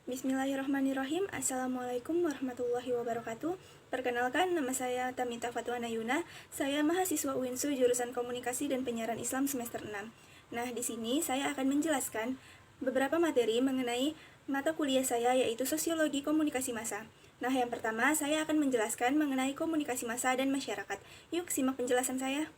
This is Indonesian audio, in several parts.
Bismillahirrahmanirrahim. Assalamualaikum warahmatullahi wabarakatuh. Perkenalkan, nama saya Tamita Fatwana Yuna. Saya mahasiswa UINSU jurusan Komunikasi dan Penyiaran Islam semester 6. Nah, di sini saya akan menjelaskan beberapa materi mengenai mata kuliah saya, yaitu Sosiologi Komunikasi Massa. Nah, yang pertama saya akan menjelaskan mengenai komunikasi massa dan masyarakat. Yuk, simak penjelasan saya.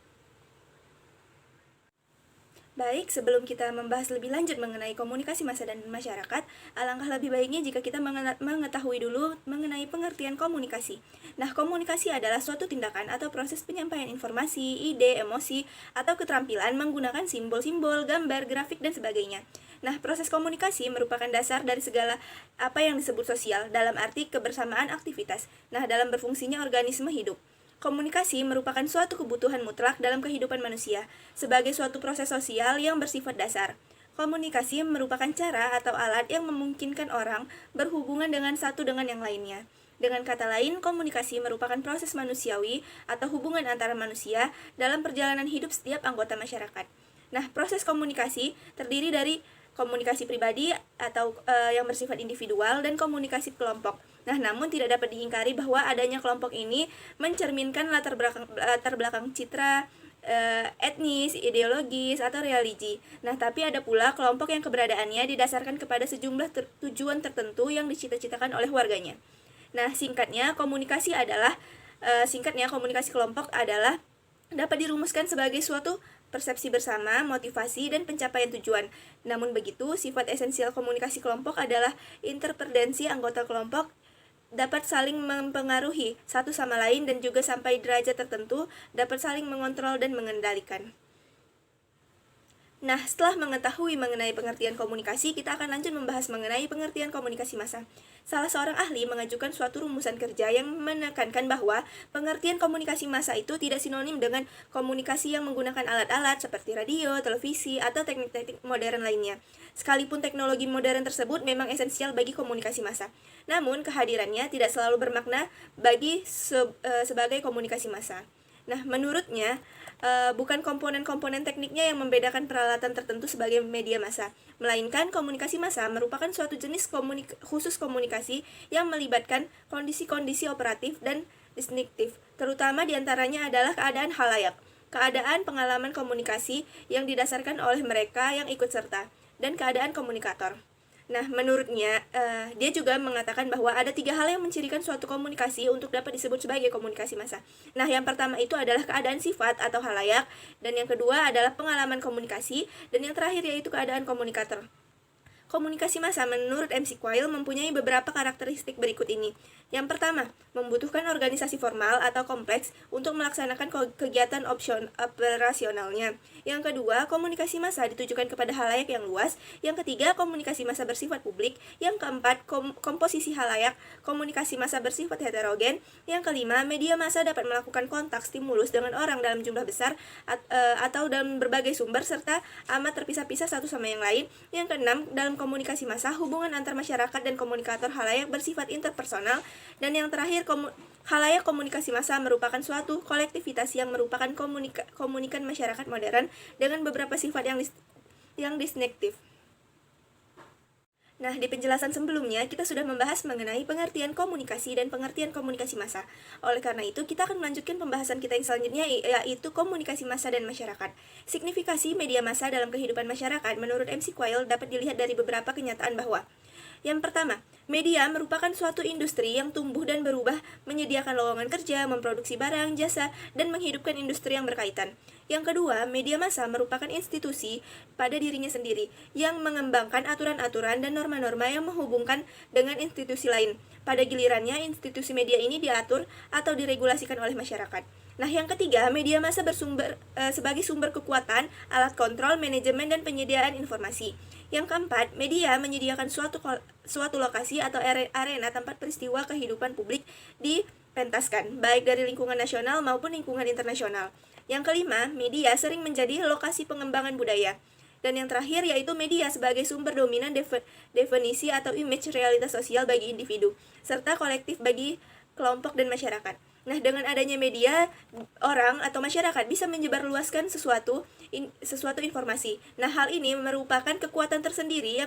Baik, sebelum kita membahas lebih lanjut mengenai komunikasi massa dan masyarakat, alangkah lebih baiknya jika kita mengetahui dulu mengenai pengertian komunikasi. Nah, komunikasi adalah suatu tindakan atau proses penyampaian informasi, ide, emosi, atau keterampilan menggunakan simbol-simbol, gambar, grafik, dan sebagainya. Nah, proses komunikasi merupakan dasar dari segala apa yang disebut sosial, dalam arti kebersamaan aktivitas. Nah, dalam berfungsinya organisme hidup. Komunikasi merupakan suatu kebutuhan mutlak dalam kehidupan manusia, sebagai suatu proses sosial yang bersifat dasar. Komunikasi merupakan cara atau alat yang memungkinkan orang berhubungan dengan satu dengan yang lainnya. Dengan kata lain, komunikasi merupakan proses manusiawi atau hubungan antara manusia dalam perjalanan hidup setiap anggota masyarakat. Nah, proses komunikasi terdiri dari komunikasi pribadi atau yang bersifat individual dan komunikasi kelompok. Nah, namun tidak dapat diingkari bahwa adanya kelompok ini mencerminkan latar belakang citra, etnis, ideologis, atau religi. Nah, tapi ada pula kelompok yang keberadaannya didasarkan kepada sejumlah tujuan tertentu yang dicita-citakan oleh warganya. Nah, komunikasi kelompok adalah dapat dirumuskan sebagai suatu persepsi bersama, motivasi, dan pencapaian tujuan. Namun begitu, sifat esensial komunikasi kelompok adalah interdependensi anggota kelompok dapat saling mempengaruhi satu sama lain dan juga sampai derajat tertentu dapat saling mengontrol dan mengendalikan. Nah, setelah mengetahui mengenai pengertian komunikasi, kita akan lanjut membahas mengenai pengertian komunikasi massa. Salah seorang ahli mengajukan suatu rumusan kerja yang menekankan bahwa pengertian komunikasi massa itu tidak sinonim dengan komunikasi yang menggunakan alat-alat seperti radio, televisi, atau teknik-teknik modern lainnya. Sekalipun teknologi modern tersebut memang esensial bagi komunikasi massa, namun kehadirannya tidak selalu bermakna sebagai komunikasi massa. Nah, menurutnya, bukan komponen-komponen tekniknya yang membedakan peralatan tertentu sebagai media massa, melainkan komunikasi massa merupakan suatu jenis khusus komunikasi yang melibatkan kondisi-kondisi operatif dan distinktif, terutama diantaranya adalah keadaan halayak, keadaan pengalaman komunikasi yang didasarkan oleh mereka yang ikut serta, dan keadaan komunikator. Nah, menurutnya, dia juga mengatakan bahwa ada 3 hal yang mencirikan suatu komunikasi untuk dapat disebut sebagai komunikasi massa. Nah, yang pertama itu adalah keadaan sifat atau halayak, dan yang kedua adalah pengalaman komunikasi, dan yang terakhir yaitu keadaan komunikator. Komunikasi massa menurut MC Quayle mempunyai beberapa karakteristik berikut ini. Yang pertama, membutuhkan organisasi formal atau kompleks untuk melaksanakan kegiatan operasionalnya. Yang kedua, komunikasi massa ditujukan kepada halayak yang luas. Yang ketiga, komunikasi massa bersifat publik. Yang keempat, komposisi halayak, komunikasi massa bersifat heterogen. Yang kelima, media massa dapat melakukan kontak stimulus dengan orang dalam jumlah besar atau dalam berbagai sumber serta amat terpisah-pisah satu sama yang lain. Yang keenam, dalam komunikasi massa, hubungan antar masyarakat dan komunikator halayak bersifat interpersonal. Dan yang terakhir, halayak komunikasi massa merupakan suatu kolektivitas yang merupakan komunikan masyarakat modern dengan beberapa sifat yang distinktif. Nah, di penjelasan sebelumnya, kita sudah membahas mengenai pengertian komunikasi dan pengertian komunikasi massa. Oleh karena itu, kita akan melanjutkan pembahasan kita yang selanjutnya, yaitu komunikasi massa dan masyarakat. Signifikasi media massa dalam kehidupan masyarakat menurut MC Quayle dapat dilihat dari beberapa kenyataan bahwa: yang pertama, media merupakan suatu industri yang tumbuh dan berubah, menyediakan lowongan kerja, memproduksi barang, jasa, dan menghidupkan industri yang berkaitan. Yang kedua, media massa merupakan institusi pada dirinya sendiri, yang mengembangkan aturan-aturan dan norma-norma yang menghubungkan dengan institusi lain. Pada gilirannya, institusi media ini diatur atau diregulasikan oleh masyarakat. Nah, yang ketiga, media massa sebagai sumber kekuatan, alat kontrol, manajemen, dan penyediaan informasi. Yang keempat, media menyediakan suatu lokasi atau arena tempat peristiwa kehidupan publik dipentaskan, baik dari lingkungan nasional maupun lingkungan internasional. Yang kelima, media sering menjadi lokasi pengembangan budaya. Dan yang terakhir yaitu media sebagai sumber dominan definisi atau image realitas sosial bagi individu, serta kolektif bagi kelompok dan masyarakat. Nah, dengan adanya media, orang atau masyarakat bisa menyebarluaskan sesuatu informasi. Nah, hal ini merupakan kekuatan tersendiri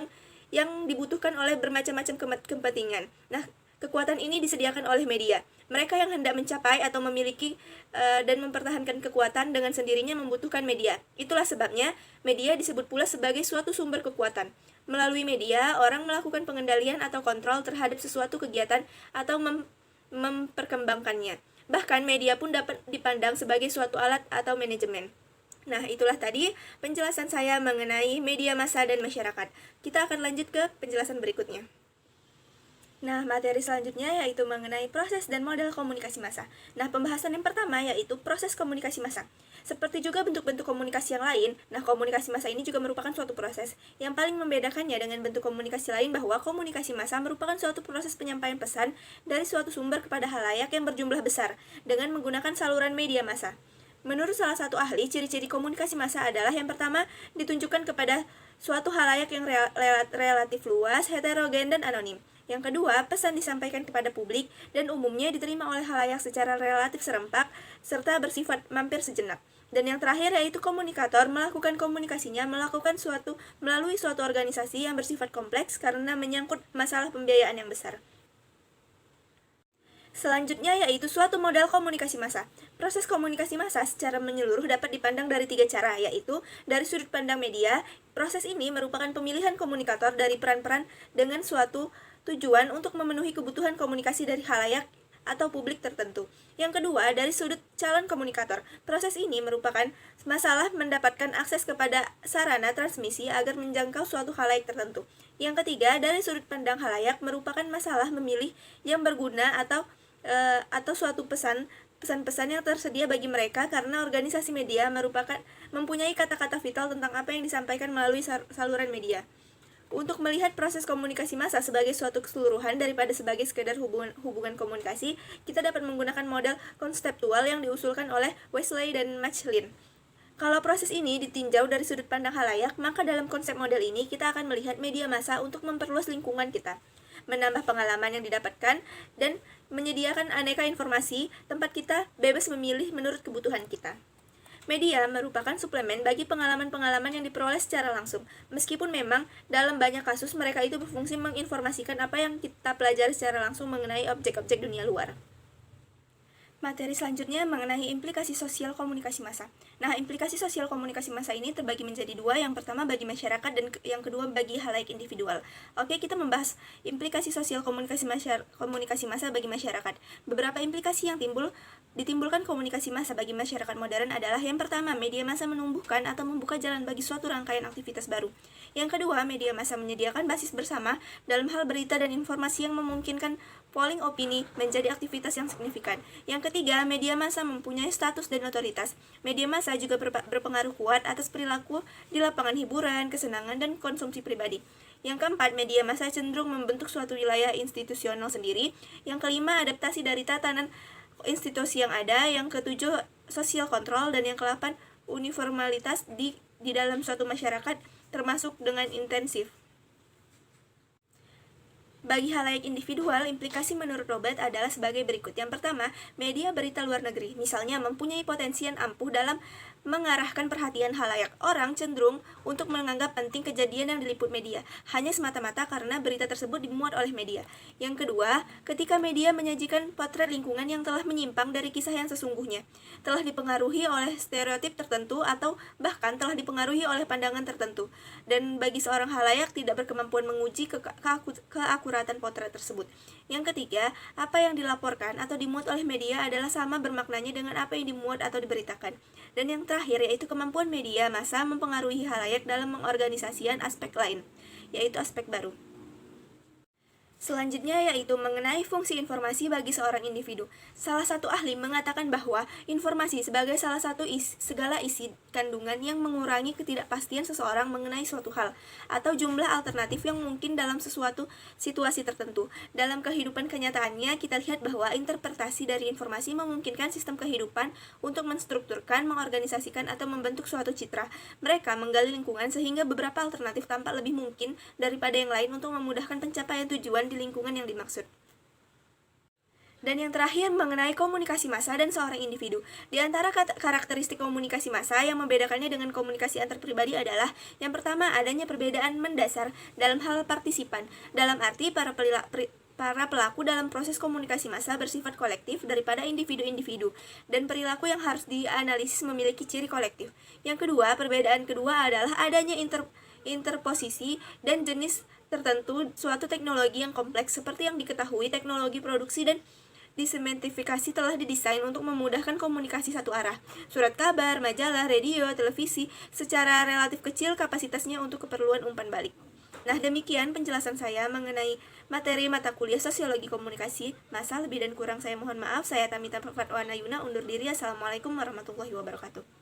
yang dibutuhkan oleh bermacam-macam kepentingan. Nah, kekuatan ini disediakan oleh media. Mereka yang hendak mencapai atau memiliki dan mempertahankan kekuatan dengan sendirinya membutuhkan media. Itulah sebabnya media disebut pula sebagai suatu sumber kekuatan. Melalui media, orang melakukan pengendalian atau kontrol terhadap sesuatu kegiatan atau memperkembangkannya. Bahkan media pun dapat dipandang sebagai suatu alat atau manajemen. Nah, itulah tadi penjelasan saya mengenai media massa dan masyarakat. Kita akan lanjut ke penjelasan berikutnya. Nah, materi selanjutnya yaitu mengenai proses dan model komunikasi massa. Nah, pembahasan yang pertama yaitu proses komunikasi massa. Seperti juga bentuk-bentuk komunikasi yang lain, nah komunikasi massa ini juga merupakan suatu proses. Yang paling membedakannya dengan bentuk komunikasi lain bahwa komunikasi massa merupakan suatu proses penyampaian pesan dari suatu sumber kepada halayak yang berjumlah besar dengan menggunakan saluran media massa. Menurut salah satu ahli, ciri-ciri komunikasi massa adalah yang pertama, ditunjukkan kepada suatu halayak yang relatif luas, heterogen, dan anonim. Yang kedua, pesan disampaikan kepada publik dan umumnya diterima oleh halayak secara relatif serempak serta bersifat mampir sejenak. Dan yang terakhir yaitu komunikator melakukan komunikasinya melalui suatu organisasi yang bersifat kompleks karena menyangkut masalah pembiayaan yang besar. Selanjutnya yaitu suatu model komunikasi massa. Proses komunikasi massa secara menyeluruh dapat dipandang dari 3 cara, yaitu dari sudut pandang media. Proses ini merupakan pemilihan komunikator dari peran-peran dengan suatu tujuan untuk memenuhi kebutuhan komunikasi dari halayak atau publik tertentu. Yang kedua, dari sudut calon komunikator. Proses ini merupakan masalah mendapatkan akses kepada sarana transmisi agar menjangkau suatu halayak tertentu. Yang ketiga, dari sudut pandang halayak merupakan masalah memilih yang berguna atau suatu pesan-pesan yang tersedia bagi mereka karena organisasi media mempunyai kata-kata vital tentang apa yang disampaikan melalui saluran media. Untuk melihat proses komunikasi massa sebagai suatu keseluruhan daripada sebagai sekedar hubungan komunikasi, kita dapat menggunakan model konseptual yang diusulkan oleh Wesley dan Machlin. Kalau proses ini ditinjau dari sudut pandang halayak, maka dalam konsep model ini kita akan melihat media massa untuk memperluas lingkungan kita, menambah pengalaman yang didapatkan, dan menyediakan aneka informasi tempat kita bebas memilih menurut kebutuhan kita. Media merupakan suplemen bagi pengalaman-pengalaman yang diperoleh secara langsung, meskipun memang dalam banyak kasus mereka itu berfungsi menginformasikan apa yang kita pelajari secara langsung mengenai objek-objek dunia luar. Materi selanjutnya mengenai implikasi sosial komunikasi massa. Nah, implikasi sosial komunikasi massa ini terbagi menjadi 2, yang pertama bagi masyarakat dan yang kedua bagi halayak individual. Oke, kita membahas implikasi sosial komunikasi massa bagi masyarakat. Beberapa implikasi yang ditimbulkan komunikasi massa bagi masyarakat modern adalah yang pertama, media massa menumbuhkan atau membuka jalan bagi suatu rangkaian aktivitas baru. Yang kedua, media massa menyediakan basis bersama dalam hal berita dan informasi yang memungkinkan polling opini menjadi aktivitas yang signifikan. Yang ketiga, media massa mempunyai status dan otoritas. Media massa juga berpengaruh kuat atas perilaku di lapangan hiburan, kesenangan, dan konsumsi pribadi. Yang keempat, media massa cenderung membentuk suatu wilayah institusional sendiri. Yang kelima, adaptasi dari tatanan institusi yang ada. Yang ketujuh, sosial kontrol. Dan yang kedelapan, uniformalitas di dalam suatu masyarakat termasuk dengan intensif. Bagi halayak individual, implikasi menurut Robert adalah sebagai berikut. Yang pertama, media berita luar negeri, misalnya mempunyai potensi yang ampuh dalam mengarahkan perhatian halayak. Orang cenderung untuk menganggap penting kejadian yang diliput media, hanya semata-mata karena berita tersebut dimuat oleh media. Yang kedua, ketika media menyajikan potret lingkungan yang telah menyimpang dari kisah yang sesungguhnya, telah dipengaruhi oleh stereotip tertentu atau bahkan telah dipengaruhi oleh pandangan tertentu, dan bagi seorang halayak tidak berkemampuan menguji keakuratan potret tersebut. Yang ketiga, apa yang dilaporkan atau dimuat oleh media adalah sama bermaknanya dengan apa yang dimuat atau diberitakan. Dan yang terakhir yaitu kemampuan media massa mempengaruhi halayak dalam mengorganisasikan aspek lain, yaitu aspek baru. Selanjutnya yaitu mengenai fungsi informasi bagi seorang individu. Salah satu ahli mengatakan bahwa informasi sebagai salah satu segala isi kandungan yang mengurangi ketidakpastian seseorang mengenai suatu hal atau jumlah alternatif yang mungkin dalam sesuatu situasi tertentu. Dalam kehidupan kenyataannya, kita lihat bahwa interpretasi dari informasi memungkinkan sistem kehidupan untuk menstrukturkan, mengorganisasikan, atau membentuk suatu citra. Mereka menggali lingkungan sehingga beberapa alternatif tampak lebih mungkin daripada yang lain untuk memudahkan pencapaian tujuan di lingkungan yang dimaksud. Dan yang terakhir mengenai komunikasi massa dan seorang individu. Di antara karakteristik komunikasi massa yang membedakannya dengan komunikasi antar pribadi adalah yang pertama adanya perbedaan mendasar dalam hal partisipan. Dalam arti para pelaku dalam proses komunikasi massa bersifat kolektif daripada individu-individu, dan perilaku yang harus dianalisis memiliki ciri kolektif. Yang kedua, perbedaan kedua adalah adanya interposisi dan jenis tertentu suatu teknologi yang kompleks. Seperti yang diketahui, teknologi produksi dan disementifikasi telah didesain untuk memudahkan komunikasi satu arah. Surat kabar, majalah, radio, televisi secara relatif kecil kapasitasnya untuk keperluan umpan balik. Nah, demikian penjelasan saya mengenai materi mata kuliah Sosiologi Komunikasi Massa. Lebih dan kurang saya mohon maaf. Saya Tamita Fatwana Yuna undur diri. Assalamualaikum warahmatullahi wabarakatuh.